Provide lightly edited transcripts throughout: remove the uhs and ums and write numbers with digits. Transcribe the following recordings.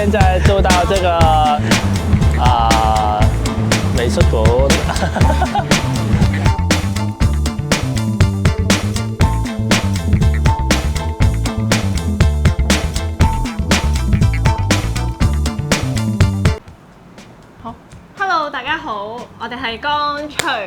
現在就到這個美術館。好 ，Hello， 大家好，我哋係乾脆。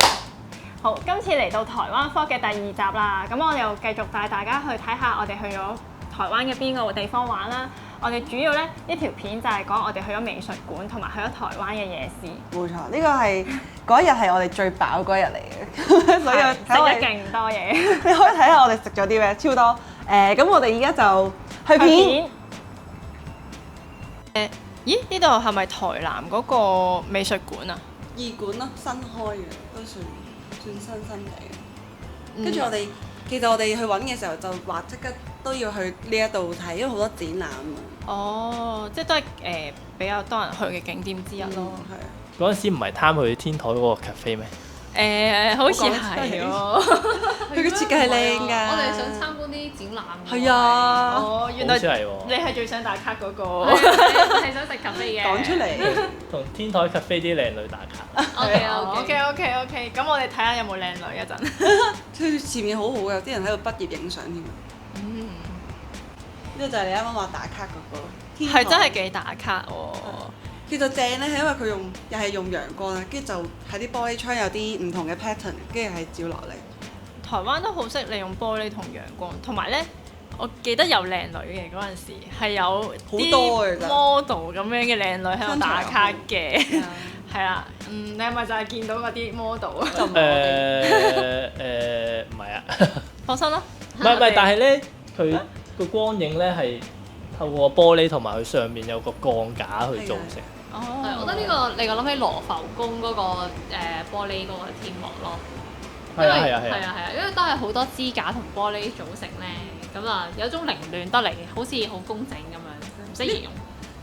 好，今次嚟到台灣 Vlog 嘅第2集啦，咁我哋又繼續帶大家去睇下我哋去咗台灣嘅邊個地方玩啦。我哋主要咧呢條片就係講我哋去咗美術館同埋去咗台灣嘅夜市。冇錯，呢個係嗰一日係我哋最飽嗰日嚟嘅，所以食咗勁多嘢。你可以睇下我哋食咗啲咩，超多。咁我哋而家就去片。咦？呢度係咪台南嗰個美術館啊？二館咯，新開嘅，都算新地。跟住我哋，其實我哋去揾嘅時候就話即刻都要去呢一度睇，因為好多展覽啊。哦，即係都係比較多人去嘅景點之一咯。係啊。嗰陣時唔係貪去天台嗰個 cafe 咩？好似係喎。佢嘅設計係靚㗎。我哋想參觀啲展覽。係啊。哦，原來好似係喎。你係最想打卡嗰個。係想食咖啡嘅。講出嚟。同天台 cafe 啲靚女打卡。OK，咁我哋睇下有冇靚女一陣。佢前面好好嘅，有啲人喺度畢業影相添。呢個就係你啱啱話打卡嗰個。係真係幾打卡喎。其實正咧，係因為佢又係用陽光啦，跟住就喺啲玻璃窗有啲唔同嘅 pattern，跟住係照落嚟。台灣都好識利用玻璃同陽光，同埋咧，我記得有靚女嘅嗰陣時，係有啲 model 咁樣嘅靚女喺度打卡嘅，係啦。你係咪就係見到嗰啲 model 啊？唔係啊。放心啦。唔係，但係咧，佢個光影咧係透過玻璃同埋佢上面有個鋼架去造成。係，我覺得呢個令我諗起羅浮宮嗰個玻璃嗰個天幕咯。係啊，因為都係好多支架同玻璃組成咧，咁啊有一種凌亂得嚟，好似好工整咁樣，唔識形容。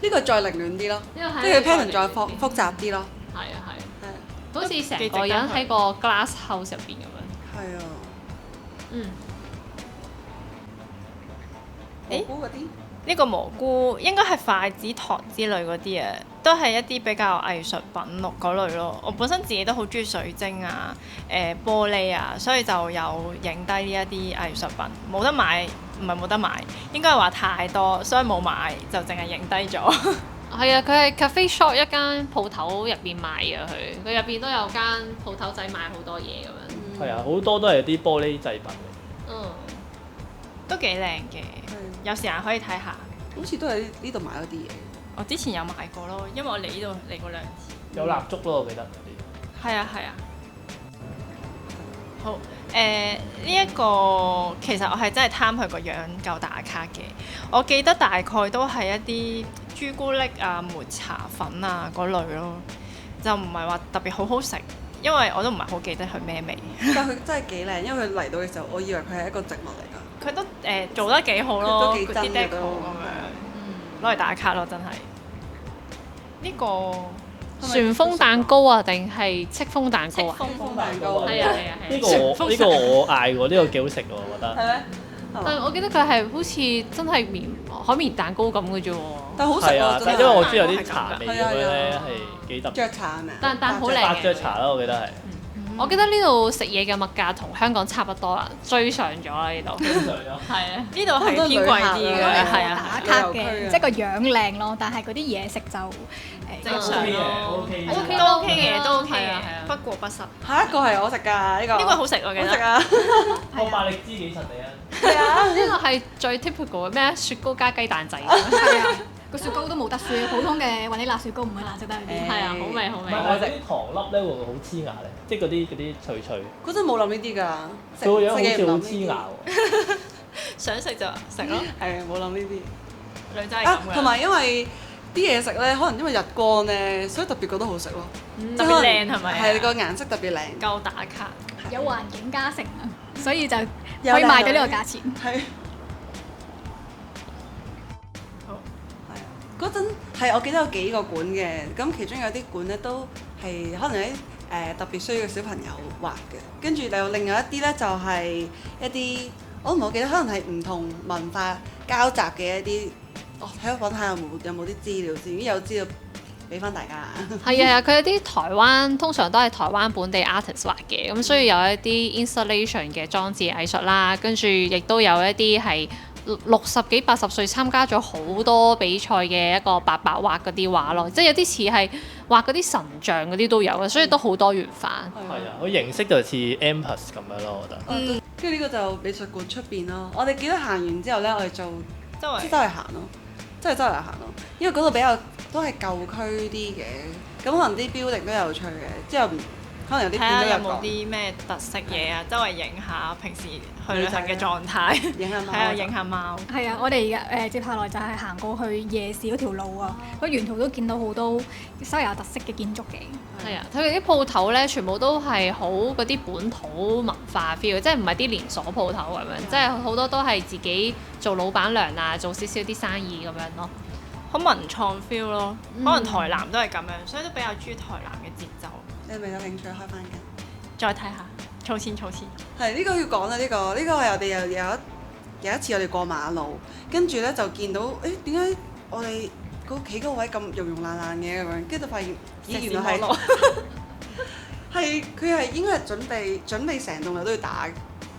呢個再凌亂啲咯，即係佢 pattern 再複雜啲咯。係啊，好似成個人喺個 glass house 入邊咁樣。係啊。蘑菇嗰啲？呢個蘑菇應該係筷子糖之類嗰啲啊，都係一啲比較藝術品嗰類咯。我本身自己都好中意水晶啊、玻璃啊，所以就有影低呢一啲藝術品。冇得買，唔係冇得買，應該係話太多，所以冇買，就淨係影低咗。係啊，佢係 cafe shop 一間鋪頭入邊賣嘅，佢入邊都有間鋪頭仔賣好多嘢咁樣。係啊，好多都係啲玻璃製品。都幾靚嘅，有時間可以睇下。好似都喺呢度買咗啲嘢。我之前有買過咯，因為我嚟呢度嚟過2次。有蠟燭咯，我記得嗰啲。係啊。好，呢一個其實我係真係貪佢個樣夠打卡嘅。我記得大概都係一啲朱古力啊、抹茶粉啊嗰類咯，就唔係話特別好食，因為我都唔係好記得佢咩味。但佢真係幾靚，因為佢嚟到嘅時候，我以為佢係一個植物嚟㗎。佢都做得幾好咯，都幾真嘅都咁樣，攞嚟打卡咯，真係。呢個旋風蛋糕啊，定係戚風蛋糕啊？戚風蛋糕。係啊。呢個我嗌過，呢個幾好食喎，我覺得。係咩？但係我記得佢係好似真係海綿蛋糕咁嘅啫喎。但係好食喎，真係。因為我知有啲茶味咁樣咧，係幾特別。雀茶係咪？但好靚嘅。白雀茶啦，我記得係。我記得呢度食嘢嘅物價同香港差不多啦，追上咗啦呢度。追上咗。係啊，呢度係偏貴啲嘅，係啊，打卡嘅，即係個樣靚咯，但係嗰啲嘢食就正常咯，OK 嘅，都 OK 嘅，不過不失。下一個係我食㗎，呢個。呢個好食我記得。好食啊！我百力滋幾層你啊？係啊，呢個係最 typical 嘅咩？雪糕加雞蛋仔。係啊，個雪糕都冇得輸，普通嘅雲呢拿雪糕唔會難食得嗰啲。係啊，好味好味。唔係我食啲糖粒咧，會唔會好黐牙咧？即係嗰啲脆脆。嗰陣冇諗呢啲㗎，佢個樣好似好黐牙喎。想食就食咯。係啊，冇諗呢啲。女仔係咁嘅。同埋因為啲嘢食咧，可能因為日光咧，所以特別覺得好食咯。特別靚係咪？係個顏色特別靚。夠打卡。有環境加成啊，所以就可以賣到呢個價錢。係。好。係啊，嗰陣係我記得有幾個館嘅，咁其中有啲館咧都係可能喺特別需要嘅小朋友畫嘅，跟住有另外一啲咧就係一啲我唔係好記得，可能係唔同文化交集嘅一啲睇下揾下有冇啲資料先，如果有資料俾翻大家。係啊，佢有啲台灣通常都係台灣本地 artist 畫嘅，咁所以有一啲 installation 嘅裝置藝術啦，跟住亦都有一啲係60幾80歲參加咗好多比賽嘅一個伯伯畫嗰啲畫咯，即係有啲似係畫嗰啲神像嗰啲都有嘅，所以都好多元化。係啊，佢形式就似 M+ 咁樣咯，我覺得。跟住呢個就美術館出邊咯。我哋記得行完之後咧，我哋就周圍即係周圍行咯，真係周圍行咯。因為嗰度比較都係舊區啲嘅，咁可能啲 building 都有趣嘅。之後可能有啲睇下有片都有講，冇啲咩特色嘢啊，周圍影下平時去旅行嘅狀態，影下貓睇下影下貓。係啊，我哋接下來就係行過去夜市嗰條路啊，嗰沿途都見到好多稍為有特色嘅建築嘅。係啊，佢哋啲鋪頭咧，全部都係好嗰啲本土文化 feel，即係唔係啲連鎖鋪頭咁樣，即係好多都係自己做老闆娘啊，做少少啲生意咁樣咯。好文創 feel 咯，可能台南都係咁樣，所以都比較中意台南嘅節奏。你係咪有興趣開翻嘅？再睇下，儲錢儲錢。係呢個要講啦，呢個係我哋又有一次我哋過馬路，跟住咧就見到點解我哋企嗰個位咁溶溶爛爛嘅咁樣，跟住就發現咦原來係係佢係應該係準備成棟樓都要打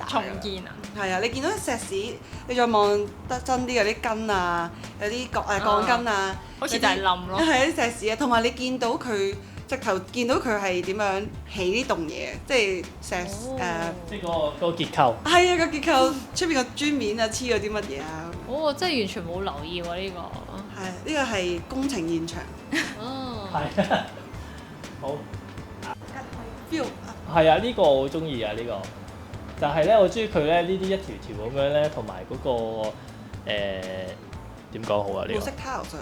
重建啊！係啊，你見到啲石屎，你再望得真啲有啲筋啊，有啲鋼筋啊，好似就係冧咯。係啲石屎啊，同埋你見到佢直頭見到佢係點樣起呢棟嘢，即係即係嗰個結構。係啊，個結構出邊個磚面啊，黐咗啲乜嘢啊？哦，真係完全冇留意喎呢個。係呢個係工程現場。哦。係啊。好。 feel 係啊，呢個我好中意啊，呢個就係咧，我中意佢咧呢啲一條條咁樣咧，同埋嗰個點講好啊？呢個木色 tile 上，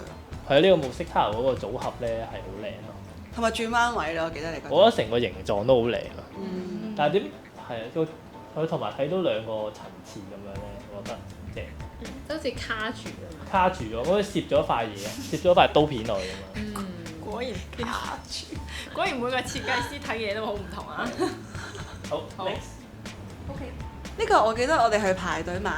係啊，呢個木色 tile 嗰個組合咧係好靚咯。同埋轉彎位咯，我記得你覺得。我覺得成個形狀都好靚啊！嗯。但係點係啊？佢同埋睇到兩個層次咁樣咧，我覺得正。即好似卡住咁樣。卡住咗，好似攝咗塊嘢，攝咗塊刀片落去咁樣。果然卡住，果然每個設計師睇嘢都好唔同啊！好。好 OK。呢個我記得我哋去排隊買，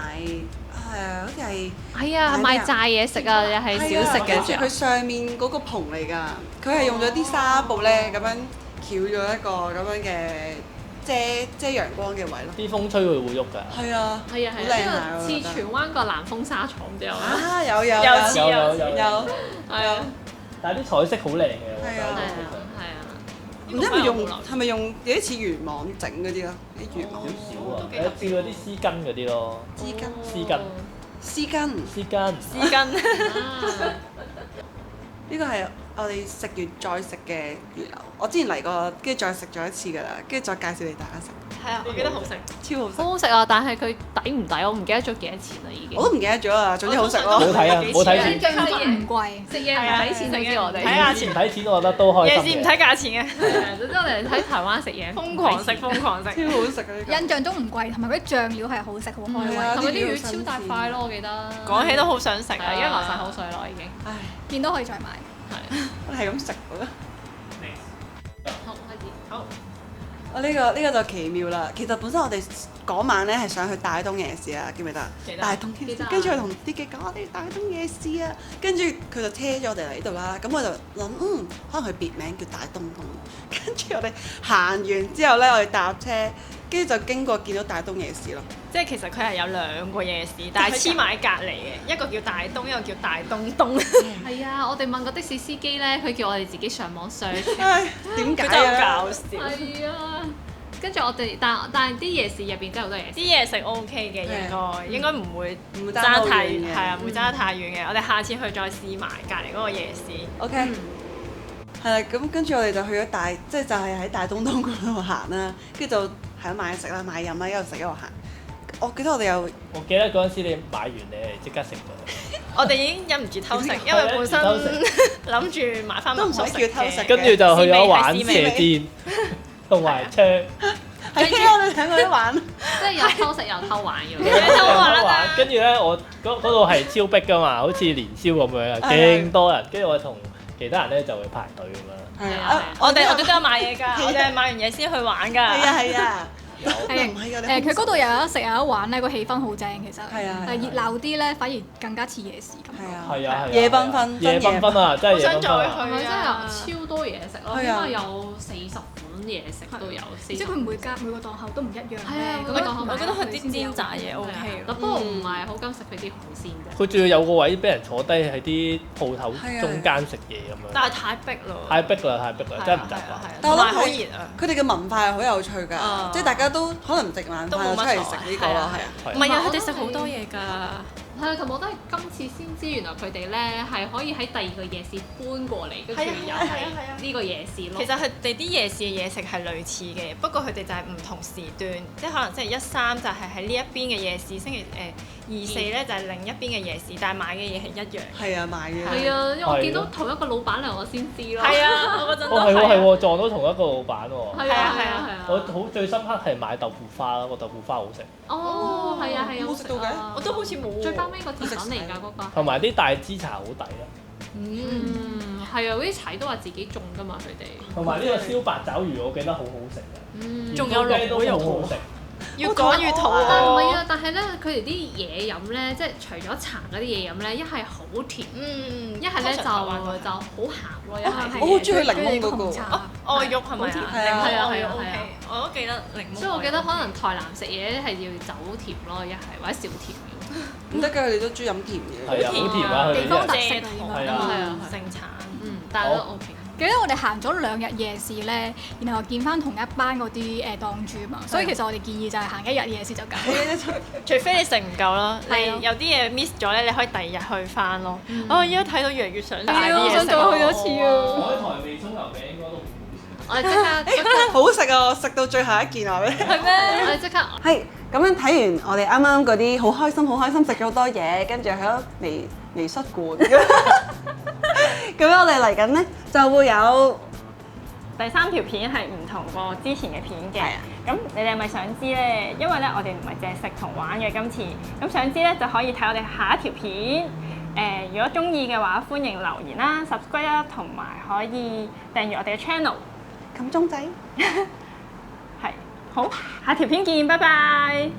好似係。係啊，賣炸嘢食啊，又係小食嘅時候跟住佢。上面嗰個棚嚟㗎，佢係用咗啲紗布咧咁樣翹咗一個咁樣嘅遮陽光嘅位咯。啲風吹佢會喐㗎。係啊。係啊係啊，好靚下呢個似荃灣個南風紗廠之後啊。啊有似有。係啊。但係啲彩色好靚嘅，我覺係啊得。係啊。唔知係咪用有啲似漁網整嗰啲咯？啲漁網少少啊，有似嗰啲絲巾嗰啲咯。絲巾。絲巾。絲巾。絲巾。絲巾。呢個係我哋食完再食嘅魚柳，我之前嚟過，跟住再食咗一次㗎啦，跟住再介紹俾大家食，係啊，我記得好食。超好食。好好食啊！但係佢抵唔抵？我唔記得咗幾多錢啦已經。我都唔記得咗啦，總之好食咯。冇睇啊，冇睇錢。印象中唔貴。食嘢唔睇錢，總之我哋。睇價唔睇錢，我覺得都開心嘅。夜市唔睇價錢嘅，係啊，總之我哋睇台灣食嘢，瘋狂食瘋狂食。超好食啊！呢個印象中唔貴，同埋嗰啲醬料係好食，好開胃。係啊同埋啲魚超大塊咯，我記得。講起都好想食啊！係啊，已經流晒口水咯，已經。唉，見到可以再買。我係咁食㗎。好，開始。好，我呢個就奇妙啦。其實本身我哋嗰晚咧係想去大東夜市啊，記唔記得？記得大東夜市，記得跟住佢同啲記講我哋大東夜市啊，跟住佢就車咗我哋嚟呢度啦。咁我就諗可能佢別名叫大東東。跟住我哋行完之後咧，我哋搭車，跟住就經過見到大東夜市咯。即係其實佢係有兩個夜市，但係黐埋喺隔離嘅，一個叫大東，一個叫大東東。係啊，我哋問個的士司機咧，佢叫我哋自己上網 search。唉，點解佢真係好啊？搞笑。係啊，跟住我哋，但係啲夜市入邊真係好多嘢食。啲嘢食 OK 嘅，應該唔會唔會爭爭太遠，好遠嘅係啊，唔會爭得太遠嘅。我哋下次去再試埋隔離嗰個夜市。 OK，係啦，咁跟住我哋就去咗即係就係喺大東東嗰度行啦，跟住就係咁買嘢食啦、買飲啦，一路食一路行。我記得我哋有我記得嗰陣時你買完你係即刻食咗。我哋已經忍唔住偷食，因為本身諗住買翻都唔使叫偷食嘅跟住就去咗玩試射味箭同埋槍。係啊，我哋睇過啲玩。即係又偷食又偷玩嘅。偷玩啊跟住咧，我嗰度係超逼㗎嘛，好似年宵咁樣啊，勁多人。跟住我同其他人咧就會排隊咁樣。係啊！我哋都有買嘢㗎，我哋係買完嘢先去玩㗎。係啊係啊，有唔係啊，佢嗰度又有得食有得玩咧，個氣氛好正其實。係啊係啊但係熱鬧啲咧，反而更加似夜市咁。係啊，係啊，夜繽紛夜繽紛啊，真係夜繽紛好想再啊！去係咪真係超多嘢食咯？係啊應該有40款嘢食都有。即係佢每個檔口都唔一樣係啊咧。每個檔口我覺得佢啲煎炸嘢 O K 不過唔係好敢食佢啲海鮮啫。佢仲要有個位俾人坐低喺啲鋪頭係啊中間食嘢咁樣，但係太逼咯。太逼啦，太逼啦，真係唔習慣。但我諗同埋好係熱啊！佢哋嘅文化係好有趣㗎，啊即係大家都可能食晚飯都冇乜就出嚟食呢個咯，係啊。係唔係啊，佢哋食好多嘢㗎。係啊，同埋我都係今次先知，原來佢哋咧係可以喺第二個夜市搬過嚟，跟住又係呢個夜市咯。其實佢哋啲夜市嘅嘢食係類似嘅，不過佢哋就係唔同時段，即係可能星期1、3就係喺呢一邊嘅夜市，星期2、4咧就係另一邊嘅夜市，但係買嘅嘢係一樣。係啊，賣嘅。係啊，因為我見到係同一個老闆娘，我先知咯。係啊，我嗰陣都哦，係喎係係。喎，撞到同一個老闆喎。係啊係啊係啊。我好最深刻係買豆腐花咯，個豆腐花好食，哦，係啊係啊，冇食到嘅啊我都好似冇喎最包尾個甜品嚟㗎嗰個。同埋啲大枝茶好抵啦。係啊，嗰啲柴都話自己種㗎嘛，佢哋。同埋呢個燒八爪魚，我記得好好食嘅。仲有鹽酥雞都龍好好食。越講越肚餓。但唔係啊，但係咧，佢哋啲嘢飲咧，即係除咗茶嗰啲嘢飲咧，一係好甜，一係咧就好鹹咯，一係。我好中意檸檬嗰個紅茶愛玉係咪啊？係啊檸檬愛玉係啊 OK，係啊我都記得檸檬。所以我記得可能台南食嘢係要走甜咯，一係或者少甜嘅。唔得㗎，佢哋都中意飲甜嘅。係啊，好甜啊！佢哋地方特啲人色啊應該係啊係啊盛產。但係都好 OK。記得我哋行咗2日夜市咧，然後見翻同一班嗰啲檔主嘛，所以其實我哋建議就係行1日夜市就夠。除非你食唔夠啦，係啊你有啲嘢 miss 咗咧，你可以第2日去翻咯。我而家睇到越嚟越想帶啲嘢食。係啊我想再去多次啊！海苔味葱油餅應該都唔我哋即刻好食啊！我食到最後一件話俾你聽。係咩？我哋即刻係咁樣睇完，我哋啱啱嗰啲好開心，好開心，食咗好多嘢，跟住去咗微術館。咁樣我哋嚟緊咧就會有第3條片係唔同過之前嘅片嘅係啊，咁你哋係咪想知咧？因為咧我哋唔係淨係食同玩嘅今次，咁想知咧就可以睇我哋下一條片。如果中意嘅話，歡迎留言啦、subscribe 啦，同埋可以訂閱我哋嘅 channel。冚鐘仔。係，好，下條片見，拜拜。